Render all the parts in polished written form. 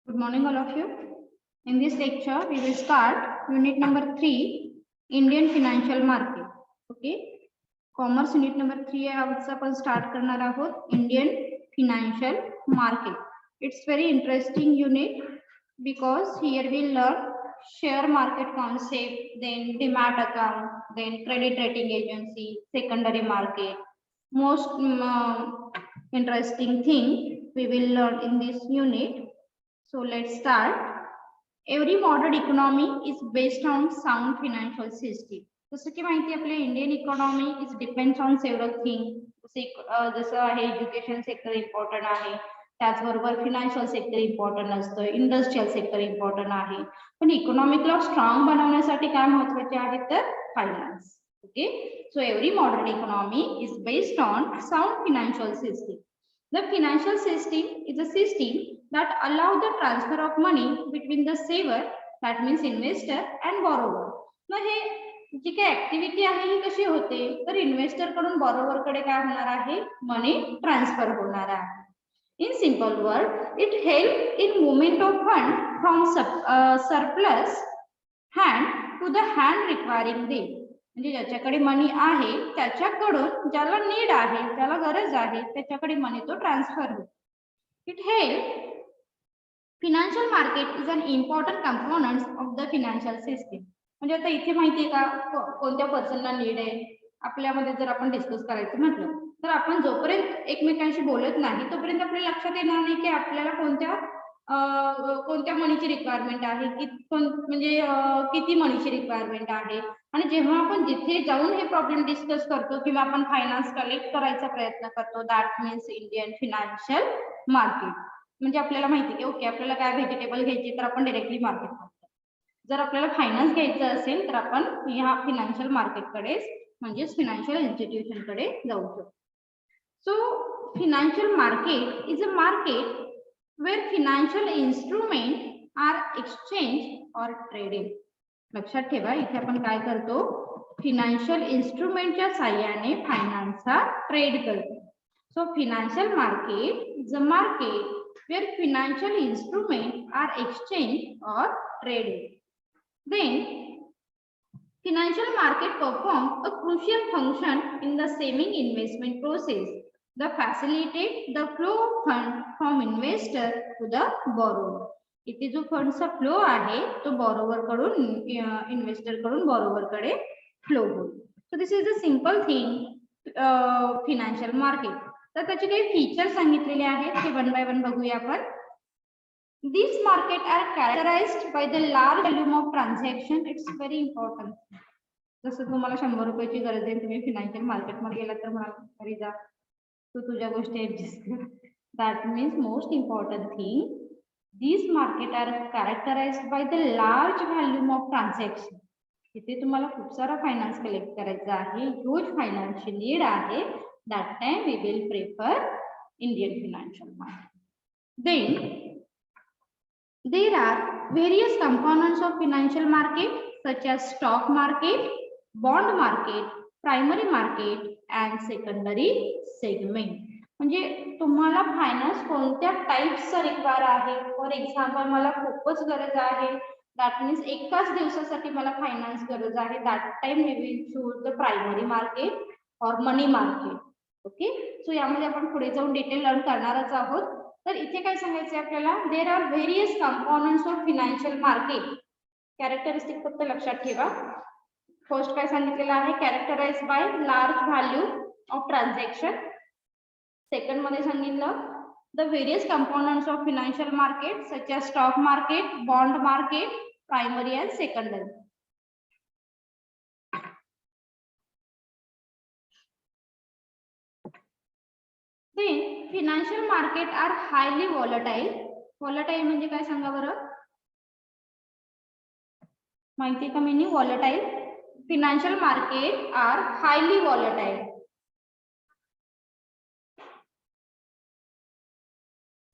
Good morning, all of you. In this lecture, we will start unit number 3, Indian financial market. Okay. Commerce unit number 3 आज आपण start करणार आहोत Indian financial market. It's very interesting unit because here we learn share market concept, then demat account, then credit rating agency, secondary market. Most interesting thing we will learn in this unit. So let's start. Every modern economy is based on sound financial system. जसं की माहिती आपल्या Indian economy is depends on several thing. जसं आहे education sector important आहे, त्याचबरोबर financial sector important असतं, industrial sector important आहे. पण इकॉनॉमिकला स्ट्रॉंग बनवण्यासाठी काय महत्वाचे आहे तर finance. Okay, so every modern economy is based on sound financial system. The financial system is a system that allow the transfer of money between the saver, that means investor, and borrower. मग हे जी काही activity आहे ही कशी होते तर investor कडून borrower कडे काय होणार आहे, मनी ट्रान्सफर होणार आहे. In simple word, it help in movement of fund from surplus hand to the hand requiring them. म्हणजे ज्याच्याकडे मनी आहे त्याच्याकडून ज्याला नीड आहे, ज्याला गरज आहे त्याच्याकडे मनी तो ट्रान्सफर होतो. It help financial market is an important component of the financial system. म्हणजे आता इथे माहितीये का कोणत्या पर्सनला नीड आहे आपल्यामध्ये जर आपण डिस्कस करायचं म्हटलं तर आपण जोपर्यंत एकमेकांशी बोलत नाही तोपर्यंत आपल्या लक्षात येणार नाही की आपल्याला कोणत्या मनीची रिक्वायरमेंट आहे, म्हणजे किती मनीची रिक्वायरमेंट आहे. आणि जेव्हा आपण जिथे जाऊन हे प्रॉब्लेम डिस्कस करतो किंवा आपण फायनान्स कलेक्ट करायचा प्रयत्न करतो, that means Indian financial market. म्हणजे आपल्याला माहिती की ओके आपल्याला काय व्हेजिटेबल घ्यायची तर आपण डायरेक्टली मार्केट मध्ये, जर आपल्याला फायनान्स घ्यायचं असेल तर आपण ह्या फिनान्शियल मार्केटकडे म्हणजेच फिनान्शियल इन्स्टिट्यूशन कडे जाऊ शकतो. So financial market is a market where financial instrument are exchanged or traded. लक्षात ठेवा इथे आपण काय करतो, फिनान्शियल इन्स्ट्रुमेंटच्या साहाय्याने फायनान्सचा ट्रेड करतो. So financial market is a market where financial instruments are exchanged or traded. Then financial market performs a crucial function in the saving investment process. The facilitate the flow of fund from investor to the borrower. इथे जो फंडचा flow आहे तो borrower कडून investor कडून borrower कडे flow होईल. So this is a simple thing financial market. तर त्याचे काही फीचर सांगितलेले आहेत ते वन बाय वन बघूया आपण. These market are characterized by the large volume of transaction. It's very important. जसं तुम्हाला 100 रुपयाची गरज आहे तुम्ही फिनान्शियल मार्केट मध्ये गेला तर मला घरी जा तू तुझ्या गोष्टी ऍडजस्ट कर. That means most important thing, these market are characterized by the large volume of transaction. इथे तुम्हाला खूप सारा फायनान्स कलेक्ट करायचा आहे, ह्यूज फायनान्सची नीड आहे, that time we will prefer Indian financial market. Then there are various components of financial market such as stock market, bond market, primary market and secondary segment. म्हणजे तुम्हाला finance कोणत्या टाइप्सचा require आहे. For example मला खूपच गरज आहे, that means एकाच दिवसासाठी मला फायनान्स गरज आहे, that time we will choose the primary market और मनी मार्केट. ओके, सो यामध्ये आपण पुढे जाऊन डिटेल लर्न करणारच आहोत. तर इथे काय सांगायचं आपल्याला, there are various components of financial market. Characteristic फक्त लक्षात ठेवा. फर्स्ट काय सांगितलेलं आहे, characterise by large value of transaction. Second मध्ये सांगितलं the various components of financial market such as stock market, bond market, primary and secondary. Then financial market are highly volatile. Volatile म्हणजे काय सांगा बरं, माहिती का meaning volatile? Financial market are highly volatile.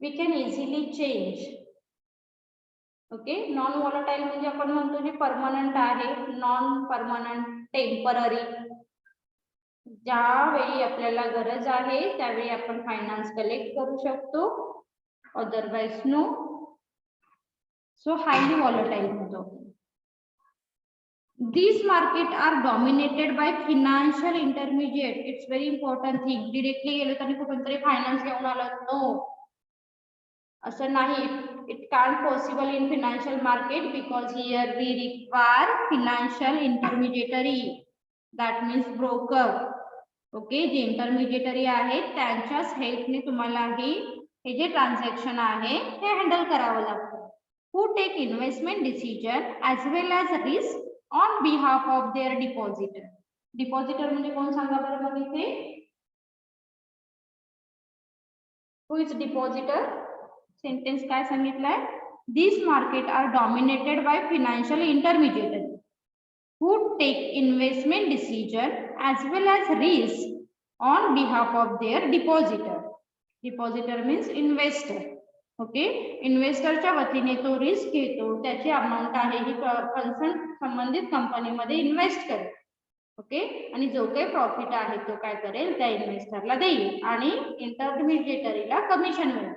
We can easily change. Okay, non volatile म्हणजे आपण म्हणतो जे परमनंट आहे, नॉन परमनंट, टेम्पररी. ज्यावेळी आपल्याला गरज आहे त्यावेळी आपण फायनान्स कलेक्ट करू शकतो, अदरवाइज नो. सो हायली व्हॉलेटाईल म्हणतो. These market are dominated by financial intermediate. It's very important thing. Directly गेलो तर कुठून तरी फायनान्स घेऊन आलो, नो, असं नाही. It can't possible in financial market because here we require financial intermediary. That means broker. Okay, जे इंटरमिजिएटरी आहेत त्यांच्याच हेल्पने तुम्हाला हे जे ट्रान्झॅक्शन आहे हे हँडल करावं लागतं. Who take investment decision as well as risk on behalf of their depositor. Depositor म्हणजे कोण सांगा बरं मग इथे? Who is depositor? सेंटेन्स काय सांगितलंय? These market are dominated by financial intermediaries who take investment decision as well as risk on behalf of their depositor. Depositor means investor. Okay, इन्व्हेस्टरच्या वतीने तो रिस्क घेतो, त्याची अमाऊंट आहे ही कन्सर्न संबंधित कंपनीमध्ये इन्व्हेस्ट करेल. ओके, आणि जो काही प्रॉफिट आहे तो काय करेल, त्या इन्व्हेस्टरला देईल आणि इंटरमिजिएटरीला कमिशन मिळेल.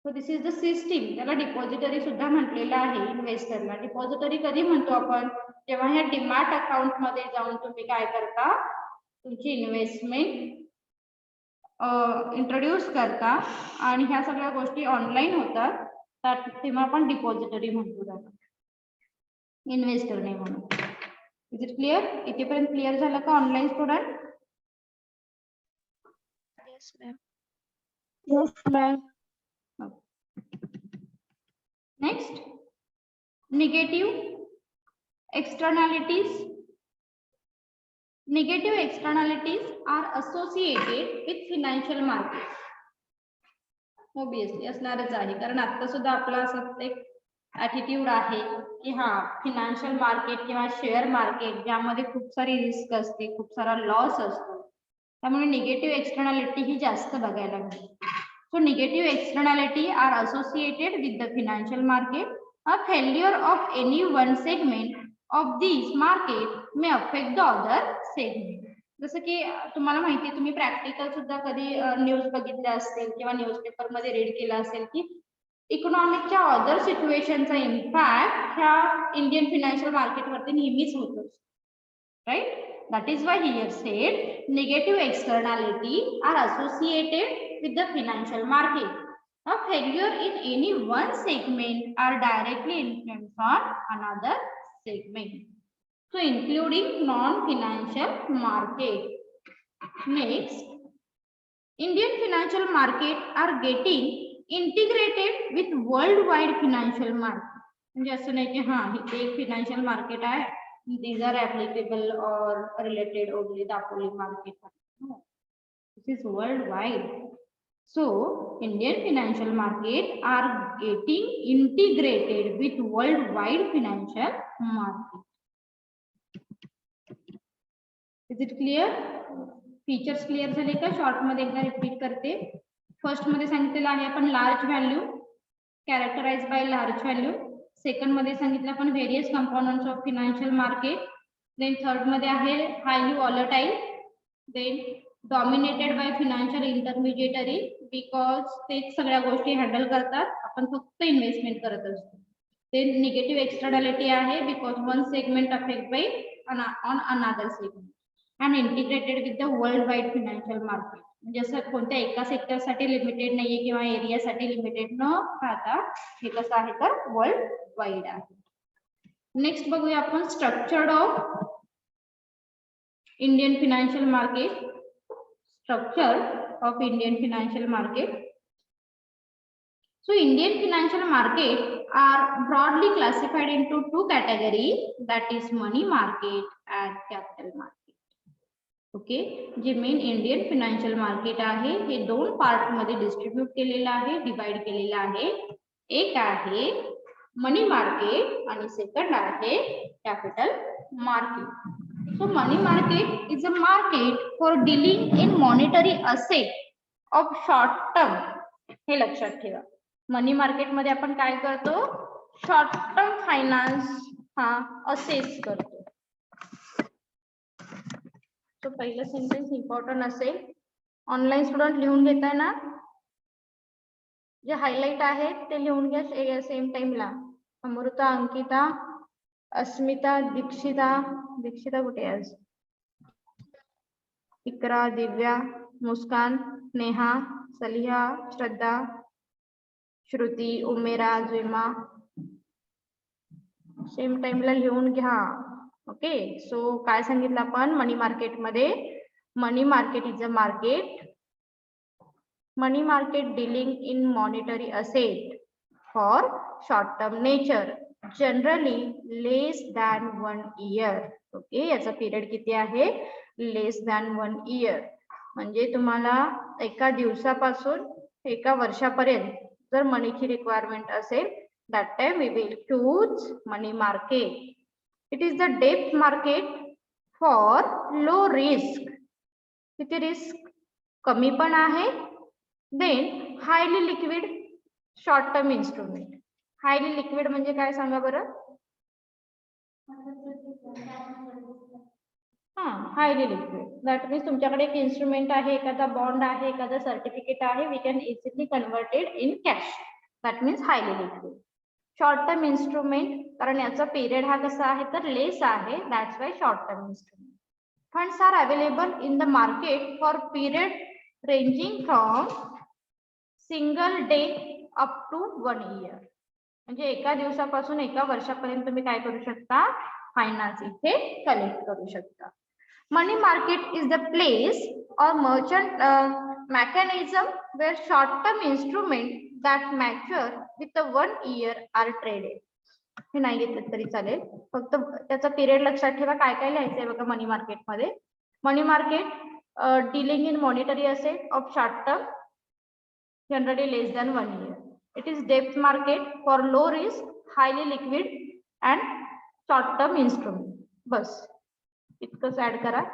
So this is the system. त्याला डिपॉझिटरी सुद्धा म्हटलेलं आहे इन्व्हेस्टरला. डिपॉझिटरी कधी म्हणतो आपण? जेव्हा ह्या डीमॅट अकाउंट मध्ये जाऊन तुम्ही काय करता, तुमची इन्व्हेस्टमेंट इंट्रोड्यूस करता आणि ह्या सगळ्या गोष्टी ऑनलाईन होतात, तेव्हा आपण डिपॉझिटरी म्हणतो त्याला, इन्व्हेस्टर नाही म्हणून. Is it clear? इथेपर्यंत क्लिअर झालं का online student? Yes, ma'am. Yes, ma'am. Next, negative externalities. Negative externalities are associated with financial markets. Obviously असणारच आहे, कारण आता सुद्धा आपला असं एक ऍटिट्यूड आहे की हा फिनान्शियल मार्केट किंवा शेअर मार्केट ज्यामध्ये खूप सारी रिस्क असते, खूप सारा लॉस असतो, त्यामुळे निगेटिव्ह एक्सटर्नॅलिटी ही जास्त बघायला मिळते. So negative externality are associated with the financial market. A failure of any one segment of these market may affect the other segment. जसं की तुम्हाला माहिती आहे, तुम्ही प्रॅक्टिकल सुद्धा कधी न्यूज बघितल्या असतील किंवा न्यूजपेपर मध्ये रीड केला असेल की इकॉनॉमिकच्या अदर सिच्युएशनचा इम्पॅक्ट ह्या इंडियन फिनान्शियल मार्केटवरती नेहमीच होतो, right? That is why here said negative externality are associated with the financial market. A failure in any one segment are directly influence on another segment, so including non-financial market. Next, Indian financial market are getting integrated with worldwide financial market. म्हणजे असं नाही की हा इथे एक financial market आहे, these are applicable or related only Dapoli market. No, this is worldwide. So Indian financial market are getting integrated with worldwide financial market. Is it clear? Features clear झाले का? शॉर्ट मध्ये एकदा रिपीट करते. First मध्ये सांगितलेलं आहे आपण large value, characterize by large value. Second मध्ये सांगितलं आपण various components of financial market. Then third मध्ये आहे highly volatile. Then dominated by financial intermediary, because तेच सगळ्या गोष्टी हँडल करतात, आपण फक्त इन्व्हेस्टमेंट करत असतो. देन निगेटिव्ह एक्सटर्नॅलिटी आहे, because one segment affect by on another segment. And integrated with the world wide financial market. म्हणजे असं कोणत्या एका सेक्टरसाठी लिमिटेड नाहीये किंवा एरियासाठी लिमिटेड न राहता हे कसं आहे तर वर्ल्ड वाईड आहे. नेक्स्ट बघूया आपण structure of Indian financial market. Structure of Indian financial market. So Indian financial market are broadly classified into two categories, that is money market and capital market. Okay, जे main Indian financial market आहे हे दोन part मध्ये distribute केलेलं आहे, divide केलेलं आहे. एक आहे मनी मार्केट आणि सेकंड आहे capital market. So money market is a market for dealing in monetary asset of short term. हे लक्षात ठेवा. मनी मार्केट मध्ये आपण काय करतो? शॉर्ट टर्म फायनान्स हा असेच करतो. तो पहिलं सेंटेन्स इम्पॉर्टंट असेल. ऑनलाईन स्टुडंट लिहून घेताय ना? जे हायलाइट आहे ते लिहून घ्या सेम टाइमला. अमृता, अंकिता, अस्मिता, दीक्षिता कुठे आहे आज? इकरा, दिव्या, मुस्कान, नेहा, सलिहा, श्रद्धा, श्रुती, उमेरा, जुमा सेम टाइमला लिहून घ्या. ओके, सो काय सांगितलं आपण मनी मार्केटमध्ये? Money market is a market, money market dealing in monetary asset for short term nature, generally less than 1 year. Okay, याचा पिरियड किती आहे? Less than 1 year. म्हणजे तुम्हाला एका दिवसापासून एका वर्षापर्यंत जर मनीची रिक्वायरमेंट असेल, that time we will choose money market. It is the debt market for low risk. किती रिस्क? कमी पण आहे. Then highly liquid short term instrument. Highly liquid म्हणजे काय सांगा बरं? Highly liquid. दॅट मीन्स तुमच्याकडे एक इन्स्ट्रुमेंट आहे, एखादा बॉन्ड आहे, एखादा सर्टिफिकेट आहे, we can easily converted in cash. That means highly liquid. Short term instrument, कारण याचा पिरियड हा कसा आहे तर लेस आहे, that's why short term instrument. Funds are available in the market for period ranging from single day up to 1 year. म्हणजे एका दिवसापासून एका वर्षापर्यंत तुम्ही काय करू शकता? फायनान्स इथे कलेक्ट करू शकता. Money market is the place or merchant mechanism where short term instrument that mature with a 1 year are traded. हे नाही घेतलं तरी चालेल, फक्त त्याचा पिरियड लक्षात ठेवा. काय काय लिहायचंय बघा मनी मार्केट मध्ये? Money market dealing in monetary asset of short term, generally less than 1 year. It is depth market for low risk, highly liquid and short term instrument. बस इतकंच ऍड करा.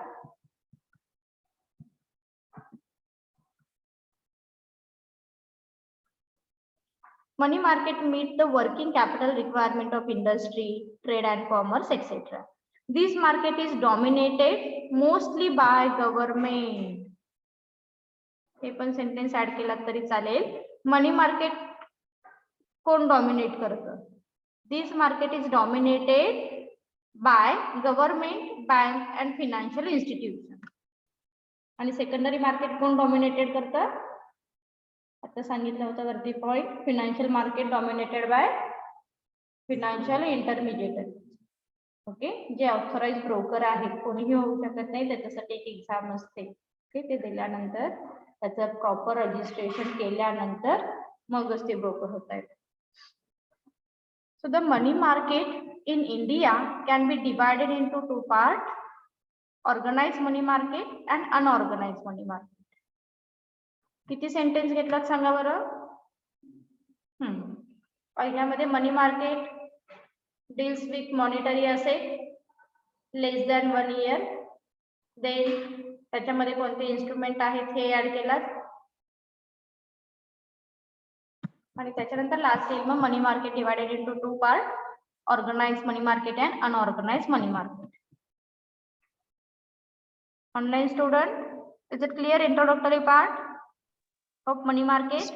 Money market meet the working capital requirement of industry, trade and commerce, etc. This market is dominated mostly by government. हे पण sentence add केला तरी चालेल. मनी market कोण dominate करतं? This market is dominated by government, bank and financial institution. आणि secondary market कोण dominated करतं? आता सांगितलं होतं वरती point. Financial market dominated by financial intermediary. Okay, जे ऑथराइज ब्रोकर आहेत, कोणीही होऊ शकत नाही, त्याच्यासाठी एक एक्झाम असते. ओके, ते दिल्यानंतर त्याचं प्रॉपर रजिस्ट्रेशन केल्यानंतर मगच ते ब्रोकर होत आहेत. So the money market in India can be divided into 2 part, organize money market and unorganize money market. किती सेंटेन्स घेतलात सांगा बरं? पहिल्यामध्ये money market deals with monetary asset less than 1 year. Then त्याच्यामध्ये कोणते इन्स्ट्रुमेंट आहेत हे ऍड केलात. आणि त्याच्यानंतर लास्ट येईल मग money market divided into 2 part, organize money market and unorganize money market. Online student, is it clear introductory part of money market?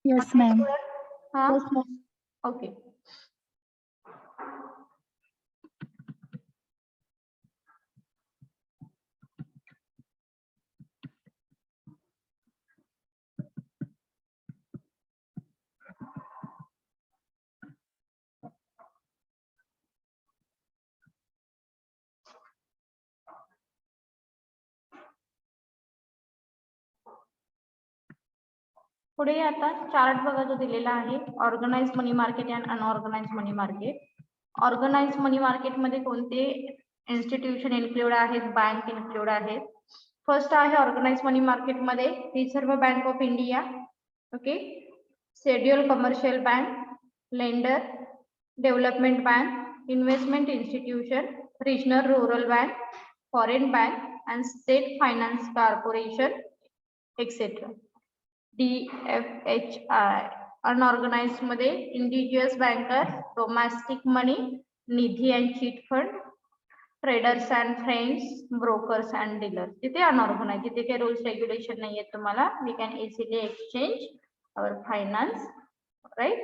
Yes, ma'am. Yes, ma'am. Okay. पुढे आता चार्ट बघा जो दिलेला आहे, organize money market and unorganize money market. Organize money market मध्ये कोणते institution include आहेत? Bank include आहेत. फर्स्ट आहे ऑर्गनाइज मनी मार्केट मध्ये reserve bank of India, okay, schedule commercial bank, lender, development bank, investment institution, regional rural bank, foreign bank and state finance corporation etcetera. DFHI. Unorganize मध्ये individuals banker, domestic money, निधी and chit fund, traders and friends, brokers and dealers. तिथे unorganise, तिथे काही rules regulation नाहीये तुम्हाला. We can easily exchange our finance, right.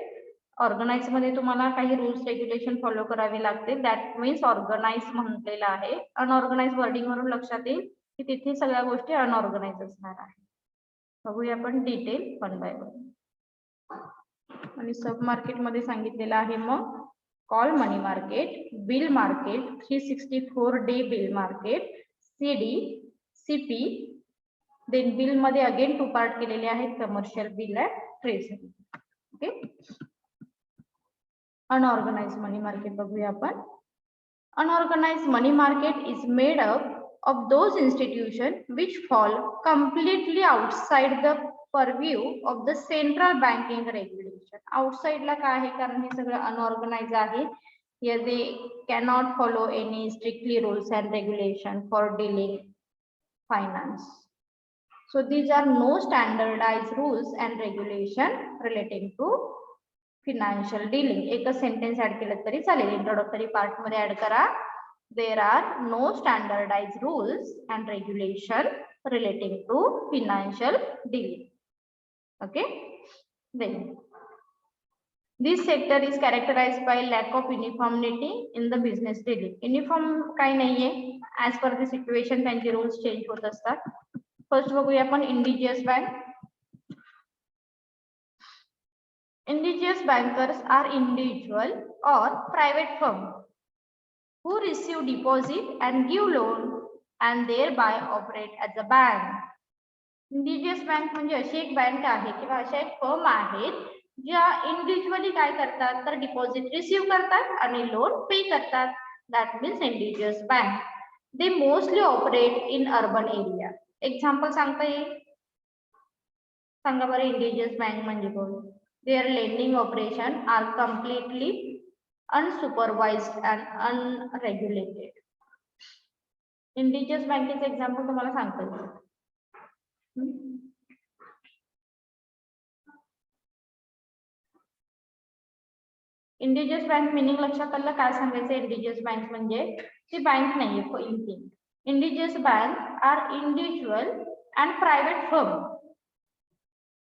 Organise मध्ये तुम्हाला काही रूल्स रेग्युलेशन फॉलो करावे लागतील. दॅट मीन्स ऑर्गनाइज म्हटलेलं आहे. अनऑर्गनाइज वर्डिंग वरून लक्षात येईल की तिथे सगळ्या गोष्टी अनऑर्गनाइज असणार आहे. बघूया आपण डिटेल वन बाय वन. आणि सब मार्केट मध्ये सांगितलेलं आहे मग call money market, bill market, 364 day bill market, CD, CP. Then bill मध्ये अगेन 2 पार्ट केलेले आहेत, commercial bill and treasury. Okay. Unorganize money market बघूया आपण. Unorganized money market is made up of those institutions which fall completely outside the purview of the central banking regulation. Outside ला काय आहे, कारण हे सगळं अनऑर्गनाइज आहे. Here they cannot follow any strictly rules and regulation for dealing finance. So these are no standardized rules and regulation relating to financial dealing. एकच sentence add केलं तरी चालेल. इंट्रोडक्टरी पार्ट मध्ये ऍड करा. There are no standardise rules and regulation relating to financial dealing. Okay. Then this sector is characterised by lack of uniformity in the business dealing. Uniform काही नाहीये. As per the situation त्यांचे rules change होत असतात. First बघूया आपण indigenous bank. Indigenous bankers are individual or private firm who receive deposit and give loan and thereby operate as a bank. Indigenous bank म्हणजे अशी एक बँक आहे किंवा अशा एक फर्म आहेत ज्या इंडिव्हिज्युअली काय करतात तर डिपॉझिट रिसीव्ह करतात आणि लोन पे करतात. That means indigenous bank. They mostly operate in urban area. Example सांगता येईल? सांगा बरं इंडिजियस बँक म्हणजे कोण? Their lending operation are completely unsupervised and unregulated. Indigenous बँकेचे एक्झाम्पल तुम्हाला सांगता येईल. इंडिजियस बँक मिनिंग लक्षात आलं? काय सांगायचं? इंडिजियस बँक म्हणजे ती बँक नाहीये. Indigenous bank are individual and private firm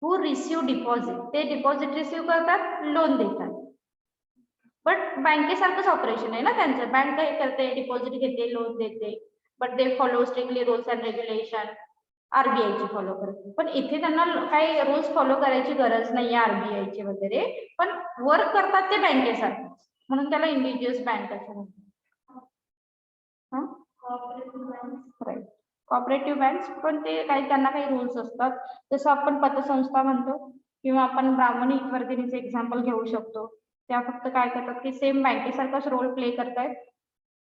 who receive deposit. ते डिपॉझिट रिसीव्ह करतात, लोन देतात. बट बँकेसारखंच ऑपरेशन आहे ना त्यांचं. बँक काय करते? डिपॉझिट घेते, लोन देते. But they follow strictly rules and regulation. RBI ची फॉलो करते. पण इथे त्यांना काही रूल्स फॉलो करायची गरज नाहीये आरबीआय ची वगैरे, पण वर्क करतात ते बँकेसारखं, म्हणून त्याला इंडिजियस बँक असं म्हणतात. राईट. कॉपरेटिव्ह बँक्स पण ते काही त्यांना काही रूल्स असतात. जसं आपण पतसंस्था म्हणतो किंवा आपण ब्राह्मणी वर्गणीचे एक्झाम्पल घेऊ शकतो. त्या फक्त काय करतात की सेम बँकेसारखाच रोल प्ले करतायत.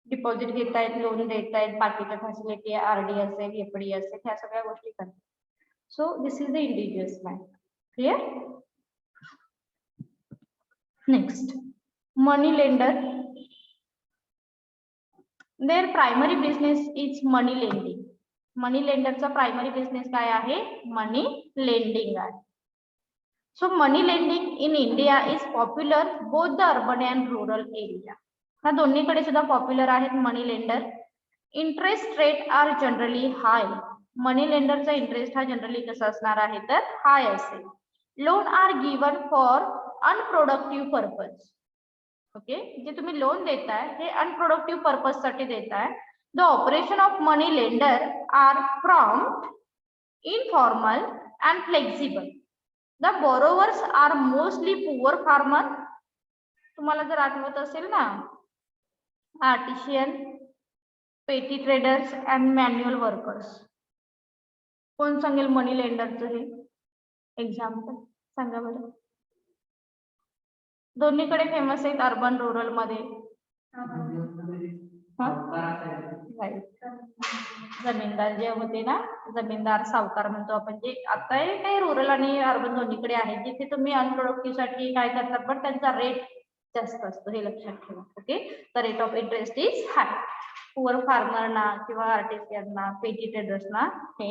डिपॉझिट घेतायत, लोन देतायत, बाकीच्या फॅसिलिटी आरडी असेल, एफडी असेल, ह्या सगळ्या गोष्टी करतात. So this is the indigenous bank. Clear? Next, money lender. Their primary business is money lending. Money लेंडरचा प्रायमरी बिझनेस काय आहे? मनी लेंडिंग आहे. So money lending in India is popular both the urban and rural area. हा दोन्हीकडे सुद्धा popular आहेत money lender. Interest rate are generally high. Money लेंडरचा interest हा जनरली कसा असणार आहे तर हाय असेल. Loan are given for अनप्रोडक्टिव्ह purpose. Okay. जे तुम्ही लोन देताय हे अनप्रोडक्टिव्ह पर्पज साठी देताय. The operation of money lender are prompt, informal and flexible. The borrowers are mostly poor farmer. तुम्हाला जर आठवत असेल ना, आर्टिशियन, पेटी ट्रेडर्स अँड मॅन्युअल वर्कर्स. कोण सांगेल मनी लेंडरचं हे एक्झाम्पल? सांगा बरं. दोन्हीकडे फेमस आहेत, अर्बन रुरल मध्ये. जमीनदार जे होते ना, जमीनदार सावकार म्हणतो आपण, जे आता काही रुरल आणि अर्बन दोन्हीकडे आहे. जिथे तुम्ही अनप्रोडक्टिव्ह साठी काय करतात पण त्यांचा रेट जास्त असतो, हे लक्षात ठेवा. Okay. The rate of interest is high. Poor फार्मरना किंवा आर्टिस्टियनना, पेटी ट्रेडर्सना हे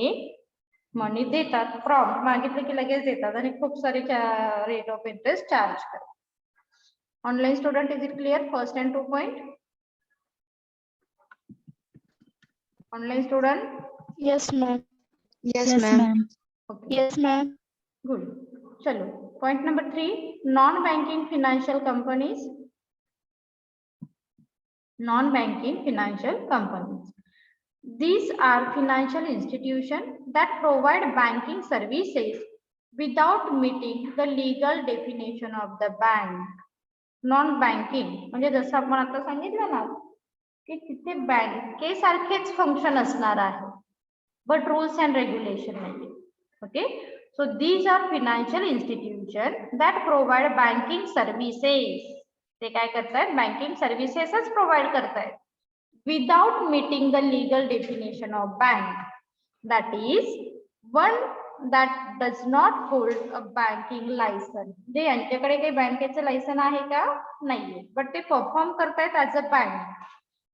मनी देतात. प्रॉम्प्ट मागितलं की लगेच देतात आणि खूप सारे रेट ऑफ इंटरेस्ट चार्ज करतात. Online student, is it clear? First and 2 point. Online student? Yes, ma'am. Yes, ma'am. Okay. Yes, ma'am. Good. चलो. Point number 3, non-banking financial companies. Non-banking financial companies. These are financial institutions that provide banking services without meeting the legal definition of the bank. Non-banking म्हणजे जसं आपण आता सांगितलं ना की तिथे बँकेसारखेच function असणार आहे बट रूल्स अँड रेग्युलेशन नाही. Okay, so these are financial institution that provide banking services. ते काय करतायत, बँकिंग सर्व्हिसेसच प्रोव्हाइड करतायत without meeting the legal definition of bank, that is one that does not hold a banking license. जे यांच्याकडे काही बँकेचं लायसन आहे का, नाहीये, बट ते परफॉर्म करतायत as a bank.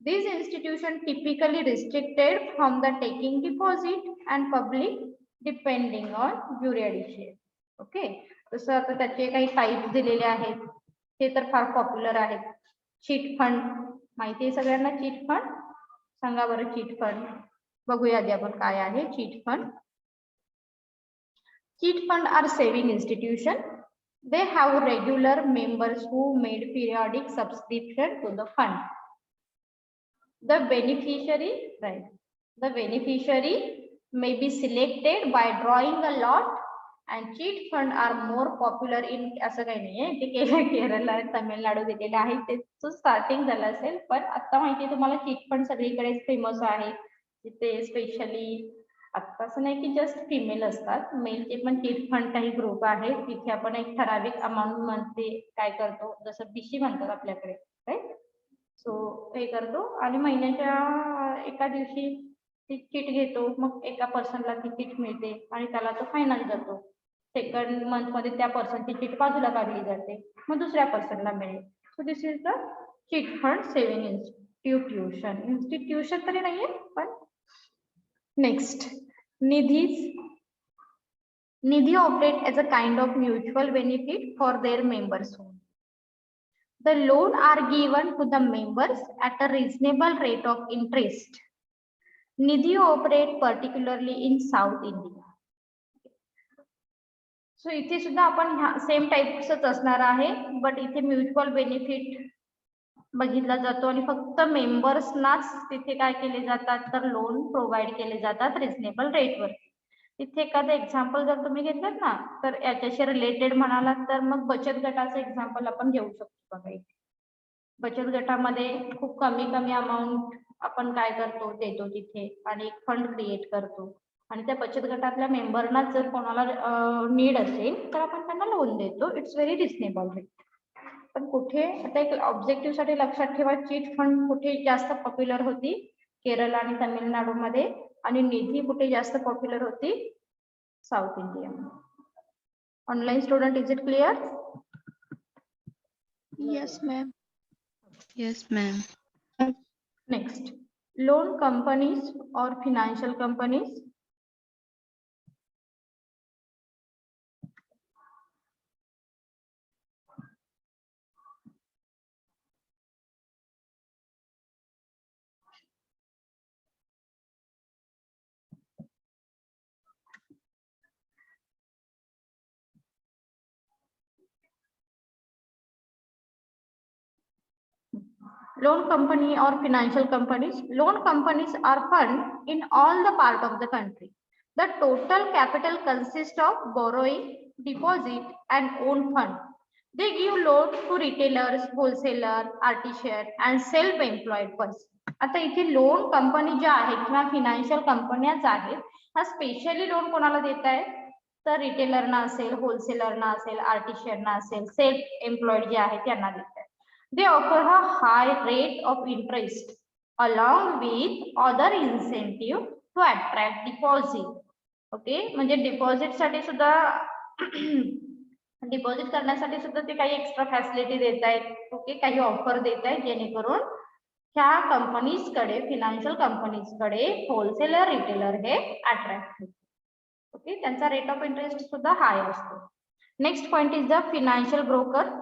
These institution typically restricted from the taking deposit and public depending on jurisdiction. Okay, तसं आता त्याचे काही टाइप दिलेले आहेत, हे तर फार पॉप्युलर आहेत. चिट फंड माहिती आहे सगळ्यांना. चिट फंड सांगा बरं. चिट फंड बघूया आधी आपण काय आहे chit fund. Chit fund are saving institution. They have regular members who made periodic subscription to the fund. The beneficiary may be selected by drawing a lot and cheat fund are more popular in. असं काही नाहीये, ते केरळ तामिळनाडू दिलेलं आहे, ते starting झालं असेल, पण आता माहिती तुम्हाला चिट फंड सगळीकडेच फेमस आहे. तिथे स्पेशली आता असं नाही की जस्ट फिमेल असतात, मेलचे पण चिट फंड काही ग्रुप आहे. तिथे आपण एक ठराविक अमाऊंट मध्ये काय करतो, जसं बीसी म्हणतात आपल्याकडे, राईट. सो हे करतो आणि महिन्याच्या एका दिवशी ती चिट घेतो, मग एका पर्सनला ती चिट मिळते आणि त्याला तो फायनल जातो. सेकंड मंथ मध्ये त्या पर्सनची चिट बाजूला काढली जाते, मग दुसऱ्या पर्सनला मिळेल. So this is the chit fund saving institution. Institution तरी नाहीये पण. Next, Nidhi operate as a kind of mutual benefit for their members. The loan are given to the members at a reasonable rate of interest. Nidhi operate particularly in South India. So इथे सुद्धा आपण same टाइप्सच असणार आहे, but इथे mutual benefit बघितला जातो आणि फक्त मेंबर्सनाच तिथे काय केले जातात, तर लोन प्रोव्हाइड केले जातात रिझनेबल रेटवर. इथे एखादं एक्झाम्पल जर तुम्ही घेतलं ना, तर याच्याशी रिलेटेड म्हणालात तर मग बचत गटाचं एक्झाम्पल आपण घेऊ शकतो. बघा, बचत गटामध्ये खूप कमी अमाऊंट आपण काय करतो, देतो तिथे आणि एक फंड क्रिएट करतो आणि त्या बचत गटातल्या मेंबरना जर कोणाला नीड असेल तर आपण त्यांना लोन देतो. It's very reasonable rate. पण कुठे आता एक ऑब्जेक्टिव्ह साठी लक्षात ठेवा, चिट फंड कुठे जास्त पॉप्युलर होती, केरळ आणि तामिळनाडू मध्ये, आणि निधी कुठे जास्त पॉप्युलर होती, south India. Online student, is it clear? Yes, ma'am. Yes, ma'am. Next, loan companies or financial companies. Loan company or financial companies. Loan companies are fund in all the part of the country. The total capital consists of borrowing, deposit and own fund. They give loan to retailers, wholesaler, artisan and self-employed person. आता इथे loan company ज्या आहेत किंवा financial कंपन्याच आहेत, हा specially loan कोणाला देत आहे, तर रिटेलरना असेल, होलसेलरना असेल, आर्टिशियनना असेल, सेल्फ एम्प्लॉयड जे आहेत त्यांना देत आहे. They offer a high rate of interest along with other incentive to attract deposit. Okay, म्हणजे डिपॉझिट साठी सुद्धा डिपॉझिट करण्यासाठी सुद्धा ते काही एक्स्ट्रा फॅसिलिटी देत आहेत. ओके, काही ऑफर देत आहेत जेणेकरून ह्या कंपनीज कडे, फिनान्शियल कंपनीज कडे होलसेलर, रिटेलर हे अट्रॅक्ट होते. ओके, त्यांचा रेट ऑफ इंटरेस्ट सुद्धा हाय असतो. Next point is the financial broker.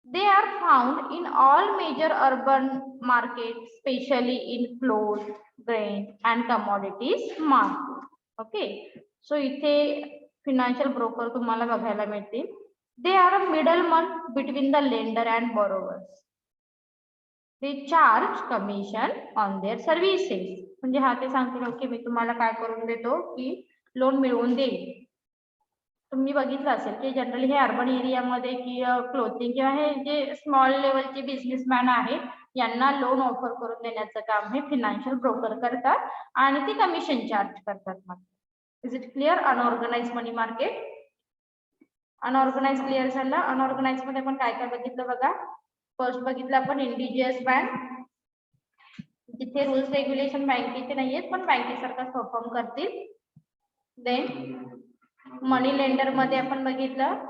They are found in all major urban markets, especially in flour, grain and commodities market. Okay, so इथे financial broker तुम्हाला बघायला मिळतील. They are a middleman between the lender and borrowers. They charge commission on their services. म्हणजे हा ते सांगतील की मी तुम्हाला काय करून देतो की लोन मिळवून देईल. तुम्ही बघितलं असेल की जनरली हे अर्बन एरियामध्ये की क्लोथिंग किंवा हे जे स्मॉल लेवलचे बिझनेसमॅन आहेत यांना लोन ऑफर करून देण्याचं काम हे फिनान्शियल ब्रोकर करतात आणि ते कमिशन चार्ज करतात. मग is it clear? Unorganise money market. Unorganise clear झालं. अनऑर्गनाइज मध्ये आपण काय काय बघितलं बघा. फर्स्ट बघितलं आपण इंडिजियस बँक, जिथे रूल्स रेग्युलेशन बँकेचे नाहीयेत पण बँकेसारखा परफॉर्म करतील. देन मनी लेंडर मध्ये आपण बघितलं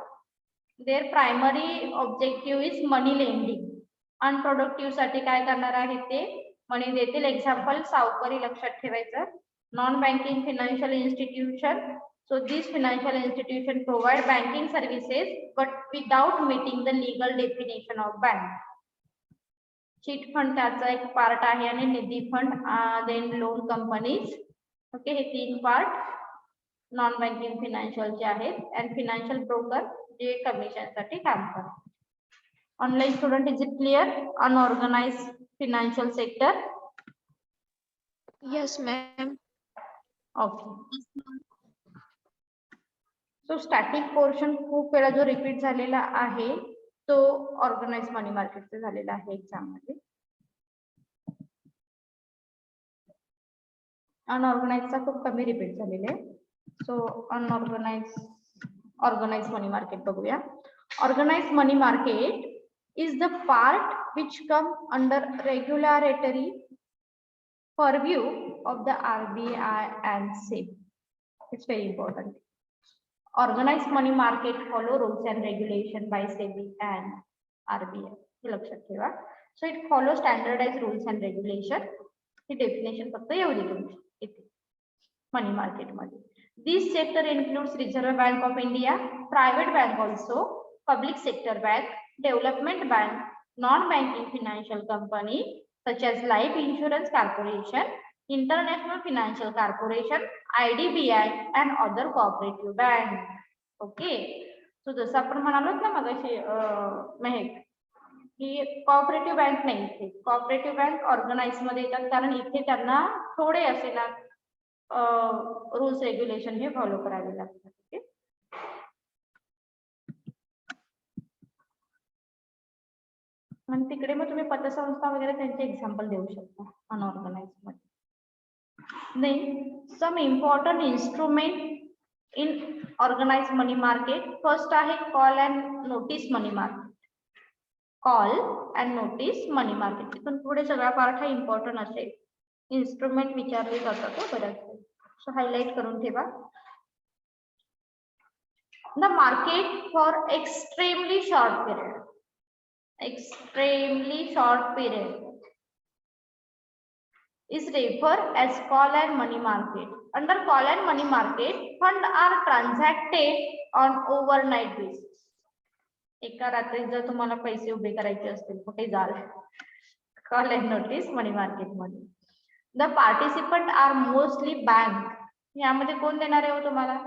their primary objective is money lending. Unproductive साठी काय करणार आहे ते मनी देतील. एक्झाम्पल सावकारी लक्षात ठेवायचं. Non banking financial institution. So these financial institutions provide banking services but without meeting the legal definition of bank. Chit fund त्याचा एक पार्ट आहे आणि निधी fund, then loan companies. Okay, हे तीन पार्ट नॉन बँकिंग फिनान्शियलचे आहेत. अँड फिनान्शियल ब्रोकर जे कमिशन साठी काम करतात. Online student, is it clear? Unorganize financial sector. Yes, ma'am. Okay. So static portion खूप वेळा जो रिपीट झालेला आहे तो ऑर्गनाइज मनी मार्केटचा झालेला आहे एक्झाम मध्ये. अनऑर्गनाइजचा खूप कमी रिपीट झालेला आहे. सो ऑर्गनाइज मनी मार्केट बघूया. Organise money market is the part which come under regulatory purview of the RBI and SEBI. It's very important. Organized money market follow rules and regulation by SEBI and RBI. हे लक्षात ठेवा. So it follows standardized rules and regulation. He definition फक्त एवढी तुमची इथे मनी market मध्ये. This sector includes Reserve Bank of India, private bank also, public sector bank, development bank, non-banking financial company such as Life Insurance Corporation, International Financial Corporation, IDBI and other cooperative bank. Okay, so जसं आपण म्हणालो ना मगाशी महक की cooperative bank नाही, इथे cooperative bank organise मध्ये येतात कारण इथे त्यांना थोडे असे ना रूल्स रेग्युलेशन हे फॉलो करावे लागतात. ओके, आणि तिकडे मग तुम्ही पतसंस्था वगैरे त्यांचे एक्झाम्पल देऊ शकता अनऑर्गनाइज मध्ये. Then some important instrument in organize money market. First आहे call and notice money market. Call and notice money market, तिथून पुढे सगळा पार्ट हा इम्पॉर्टंट असेल. इन्स्ट्रुमेंट विचारले जातात बऱ्याच. सो हायलाइट करून ठेवा. The market for extremely short period. Extremely short period is referred as call and money market. Under call and money market, funds are transacted on overnight basis. एका रात्री जर तुम्हाला पैसे उभे करायचे असतील कुठे जाल, call and notice money market मध्ये. The participant are mostly bank. यामध्ये कोण देणार आहे हो तुम्हाला?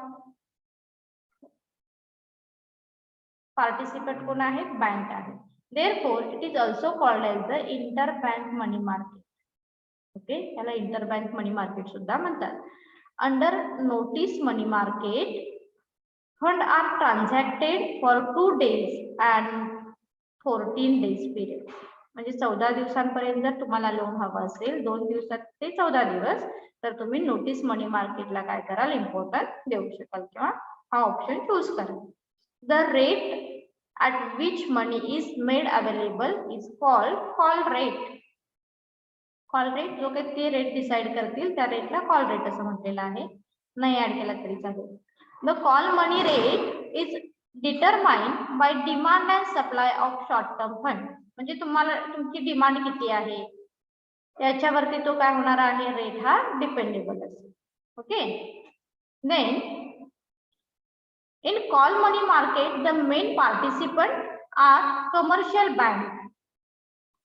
पार्टिसिपंट कोण आहेत? बँक आहे. Therefore, it is also called as the interbank money market. Okay, याला interbank money market सुद्धा म्हणतात. Under notice money market, funds are transacted for 2 days and 14 days period. म्हणजे 14 दिवसांपर्यंत जर तुम्हाला लोन हवा असेल 2 दिवसात ते 14 दिवस, तर तुम्ही नोटीस मनी मार्केटला काय कराल? इम्पॉर्टन्स देऊ शकाल किंवा हा ऑप्शन चूज कराल. The rate at which money is made available is called call rate. Call rate जो काही ते रेट डिसाइड करतील त्या रेटला कॉल रेट असं म्हटलेलं आहे. नाही ऍड केला तरी चालेल. The call money rate is determined by demand and supply of short term fund. म्हणजे तुम्हाला तुमची डिमांड किती आहे याच्यावरती तो काय होणार आहे? रेट हा डिपेंडेबल असेल. Okay, then in call money market, the main participant are commercial bank,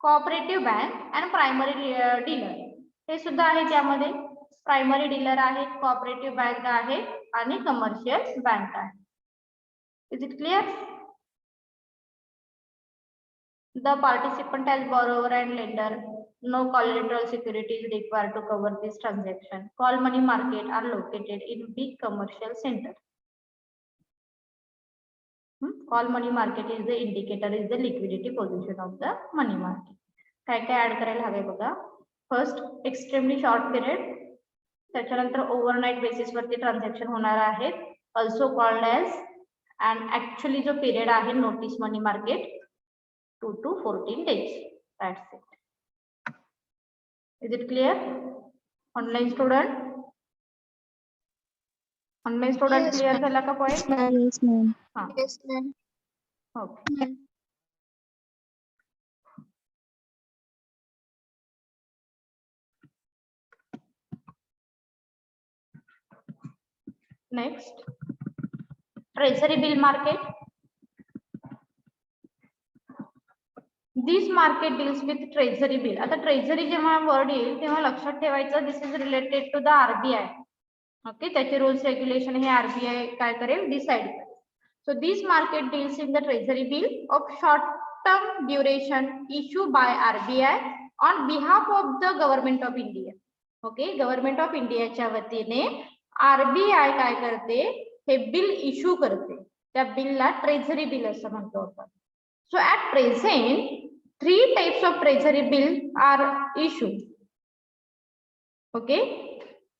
cooperative bank and primary dealer. हे सुद्धा आहे त्यामध्ये. प्रायमरी डीलर आहेत, कोऑपरेटिव्ह बँक आहे आणि कमर्शियल बँक आहे. Is it clear? The participant as borrower and lender, no collateral security is required to cover this transaction. Call money market are located in big commercial centers. Call money market is the indicator, is the liquidity position of the money market. काय काय add करायला हवे बघा. First extremely short period, त्याच्यानंतर overnight basis वरती transaction होणार आहेत, also called as, and actually जो पिरियड आहे notice money market 2 to 14 days. That's it. Is it clear? Online student? Online student Yes, clear ma'am. झाला का पॉइंट? Yes, ma'am. हाँ. Yes, ma'am. Okay. Next, treasury bill market. This market deals with treasury bill. आता treasury जेव्हा word येईल तेव्हा लक्षात ठेवायचं, this is related to the RBI. Okay, त्याचे रूल्स रेग्युलेशन हे आरबीआय काय करेल, डिसाइड करेल. So this market deals in the treasury bill of short term duration issue by RBI on behalf of the government of India. Okay, government of इंडियाच्या वतीने RBI काय करते, हे बिल इश्यू करते. त्या बिलला ट्रेजरी बिल असं म्हणतो आपण. So at present 3 types of treasury bill are issue. Okay,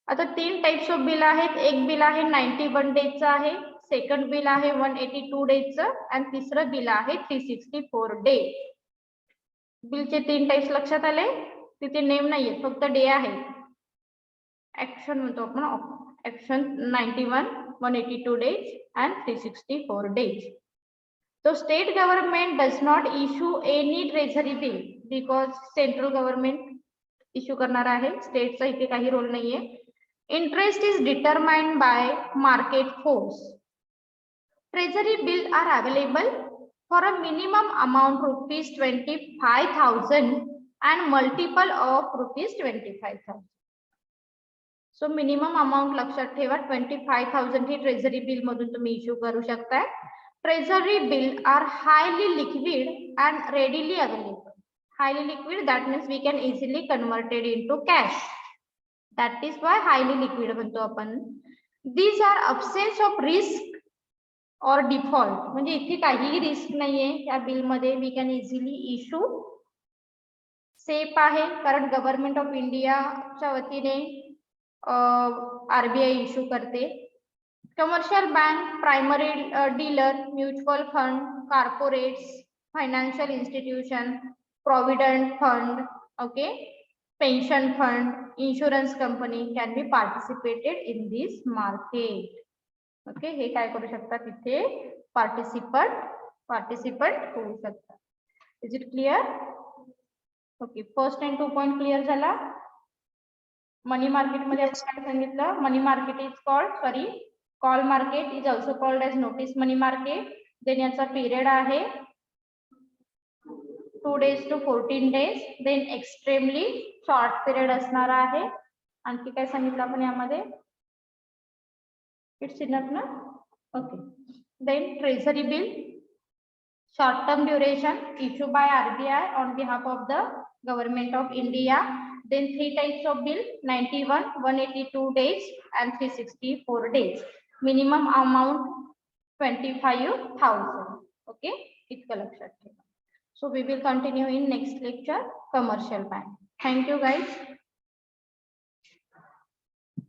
आता 3 टाइप्स ऑफ बिल आहेत. एक बिल आहे 91 डेजचं आहे, सेकंड बिल आहे 182 डेजचं, आणि तिसरं बिल आहे 364 डे. बिलचे 3 टाइप्स लक्षात आले. तिथे नेम नाहीये, फक्त डे आहे. ऍक्शन म्हणतो आपण, action 91, 182 days and 364 days. So state government does not issue any treasury bill because central government issue करणार आहे. स्टेटचा इथे काही रोल नाहीये. Interest is determined by market force. Treasury bills are available for a minimum amount rupees 25,000 and multiple of rupees 25,000. So minimum amount लक्षात ठेवा, 25,000 ही treasury bill मधून तुम्ही issue करू शकताय. Treasury bill are highly liquid and readily available. Highly liquid, that means we can easily convert it into cash. That is why highly liquid म्हणतो आपण. These are absence of risk or default. म्हणजे इथे काहीही risk नाहीये या bill मध्ये. We can easily issue. Safe आहे कारण गव्हर्नमेंट ऑफ इंडियाच्या वतीने आरबीआय इश्यू करते. Commercial bank, primary dealer, mutual fund, corporates, financial institution, provident fund, okay, pension fund, insurance company can be participated in this market. Okay, हे काय करू शकतात, तिथे participant होऊ शकतात. Is it clear? Okay, first and 2 point clear झाला. मनी market मध्ये आपण काय सांगितलं, money market is called, sorry, call market is also called as notice money market. Then याचा पिरियड आहे 2 days to 14 days. Then extremely short period असणार आहे. आणखी काय सांगितलं आपण यामध्ये, इट्स इनफ ना. Okay, then treasury bill short term duration issue by RBI on behalf of the government of India. Then 3 types of bill, 91, 182 days and 364 days. Minimum amount 25,000. Okay, इतकं लक्षात ठेवा. So we will continue in next lecture, commercial bank. Thank you guys.